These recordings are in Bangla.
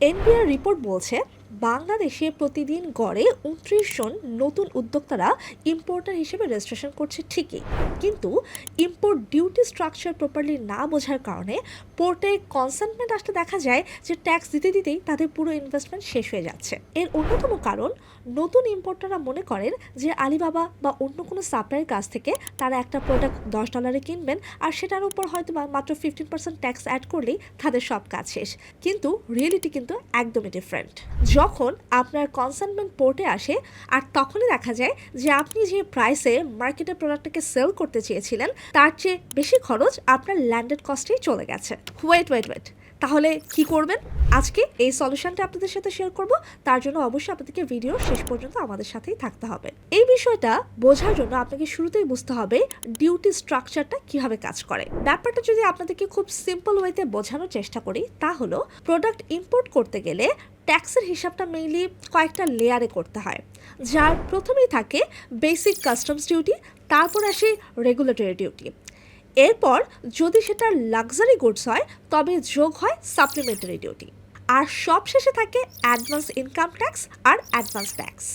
এনবিআর রিপোর্ট বলছে বাংলাদেশে প্রতিদিন গড়ে ২৯ জন নতুন উদ্যোক্তারা ইম্পোর্টার হিসেবে রেজিস্ট্রেশন করছে ঠিকই, কিন্তু ইম্পোর্ট ডিউটি স্ট্রাকচার প্রপারলি না বোঝার কারণে পোর্টে কনসাইনমেন্ট আসতে দেখা যায় যে ট্যাক্স দিতে দিতেই তাদের পুরো ইনভেস্টমেন্ট শেষ হয়ে যাচ্ছে। এর অন্যতম কারণ, নতুন ইম্পোর্টাররা মনে করেন যে আলিবাবা বা অন্য কোনো সাপ্লাইয়ের কাছ থেকে তারা একটা প্রোডাক্ট $10 কিনবেন আর সেটার উপর হয়তো মাত্র 15% ট্যাক্স অ্যাড করলেই তাদের সব কাজ শেষ। কিন্তু রিয়েলিটি কিন্তু একদমই ডিফারেন্ট। যখন আপনার কনসাইনমেন্ট পোর্টে আসে আর তখনই দেখা যায় যে আপনি যে প্রাইসে মার্কেটে প্রোডাক্টটাকে সেল করতে চেয়েছিলেন তার চেয়ে বেশি খরচ আপনার ল্যান্ডেড কস্টেই চলে গেছে। ওয়েট, তাহলে কি করবেন? আজকে এই সলিউশনটা আপনাদের সাথে শেয়ার করব। তার জন্য অবশ্যই আপনাদেরকে ভিডিও শেষ পর্যন্ত আমাদের সাথেই থাকতে হবে। এই বিষয়টা বোঝার জন্য আপনাকে শুরুতেই বুঝতে হবে ডিউটি স্ট্রাকচারটা কিভাবে কাজ করে। ব্যাপারটা যদি আপনাদেরকে খুব সিম্পল ওয়েতে বোঝানোর চেষ্টা করি, তা হলো প্রোডাক্ট ইম্পোর্ট করতে গেলে ট্যাক্সের হিসাবটা মেইনলি কয়েকটা লেয়ারে করতে হয়। যার প্রথমেই থাকে বেসিক কাস্টমস ডিউটি, তারপর আসে রেগুলেটরি ডিউটি। এরপর যদি সেটা লাক্সারি গুডস হয় তবে যোগ হয় সাপ্লিমেন্টারি ডিউটি, আর সবশেষে থাকে অ্যাডভান্স ইনকাম ট্যাক্স আর অ্যাডভান্স ট্যাক্স।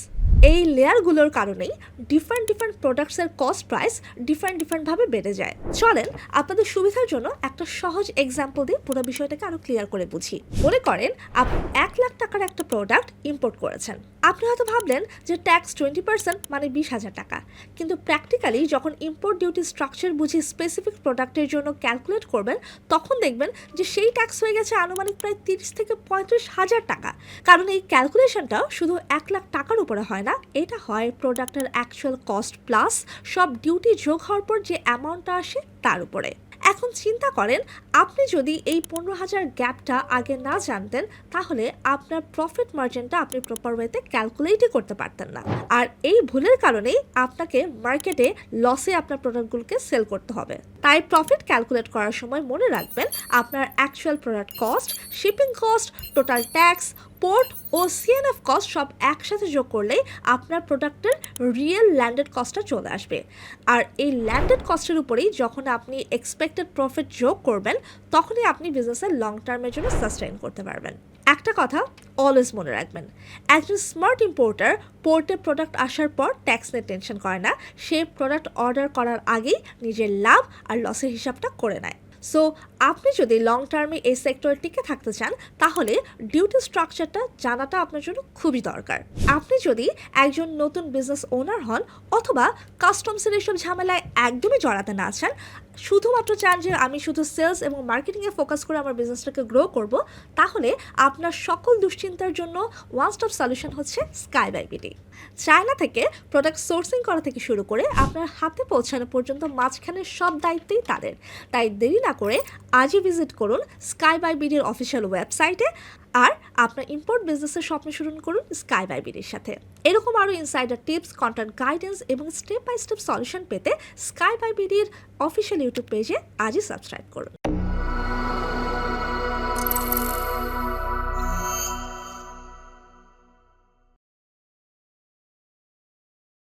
এই লেয়ারগুলোর কারণেই ডিফারেন্ট প্রোডাক্টসের কস্ট প্রাইস ডিফারেন্টভাবে বেড়ে যায়। চলেন আপনাদের সুবিধার জন্য একটা সহজ এক্সাম্পল দিয়ে পুরো বিষয়টাকে আরো ক্লিয়ার করে বুঝি। মনে করেন আপনি 1,00,000 টাকার একটা প্রোডাক্ট ইম্পোর্ট করেছেন। আপনি হয়তো ভাবলেন যে ট্যাক্স 20% মানে 20,000 টাকা, কিন্তু প্র্যাকটিক্যালি যখন ইম্পোর্ট ডিউটি স্ট্রাকচার বুঝে স্পেসিফিক প্রোডাক্টের জন্য ক্যালকুলেট করবেন, তখন দেখবেন যে সেই ট্যাক্স হয়ে গেছে আনুমানিক প্রায় 30 থেকে 35,000 টাকা। কারণ এই ক্যালকুলেশনটা শুধু 1,00,000 টাকার উপরে হয় না, এটা হয় প্রোডাক্টের অ্যাকচুয়াল কস্ট প্লাস সব ডিউটি যোগ হওয়ার পর যে অ্যামাউন্টটা আসে তার উপরে। এখন চিন্তা করেন, আপনি যদি এই 15,000 গ্যাপটা আগে না জানতেন, তাহলে আপনার প্রফিট মার্জিনটা আপনি প্রপার ওয়েতে ক্যালকুলেটই করতে পারতেন না। আর এই ভুলের কারণেই আপনাকে মার্কেটে লসে আপনার প্রোডাক্টগুলোকে সেল করতে হবে। তাই প্রফিট ক্যালকুলেট করার সময় মনে রাখবেন আপনার actual product cost, shipping cost, total tax, port ও সিএনএফ কস্ট সব একসাথে যোগ করলেই আপনার প্রোডাক্টের রিয়েল ল্যান্ডেড কস্টটা চলে আসবে। আর এই ল্যান্ডেড কস্টের উপরেই যখন আপনি এক্সপেক্টেড প্রফিট যোগ করবেন, তখনই আপনি বিজনেসের লং টার্মের জন্য সাস্টেইন করতে পারবেন। একটা কথা অলওয়েজ মনে রাখবেন, একজন স্মার্ট ইম্পোর্টার পোর্টে প্রোডাক্ট আসার পর ট্যাক্স নিয়ে টেনশন করে না। সে প্রোডাক্ট অর্ডার করার আগেই নিজের লাভ আর লসের হিসাবটা করে নেয়। সো আপনি যদি লং টার্মে এই সেক্টরে টিকে থাকতে চান, তাহলে ডিউটি স্ট্রাকচারটা জানাটা আপনার জন্য খুবই দরকার। আপনি যদি একজন নতুন বিজনেস ওনার হন অথবা কাস্টমসের এসব ঝামেলায় একদমই জড়াতে না চান, শুধুমাত্র চান যে আমি শুধু সেলস এবং মার্কেটিংয়ে ফোকাস করে আমার বিজনেসটাকে গ্রো করব, তাহলে আপনার সকল দুশ্চিন্তার জন্য ওয়ান স্টপ সলিউশন হচ্ছে স্কাই বাই বিডি। চায়না থেকে প্রোডাক্ট সোর্সিং করা থেকে শুরু করে আপনার হাতে পৌঁছানো পর্যন্ত মাঝখানের সব দায়িত্বই তাদের। তাই দেরি না করে আজই ভিজিট করুন স্কাই বাই বিডির অফিসিয়াল ওয়েবসাইটে আর আপনার ইম্পোর্ট বিজনেসের স্বপ্ন শুরু করুন স্কাই বাই বিডির সাথে। এরকম আরও ইনসাইডার টিপস, কন্টেন্ট গাইডেন্স এবং স্টেপ বাই স্টেপ সলিউশন পেতে স্কাই বাই বিডির অফিসিয়াল ইউটিউব পেজে আজই সাবস্ক্রাইব করুন।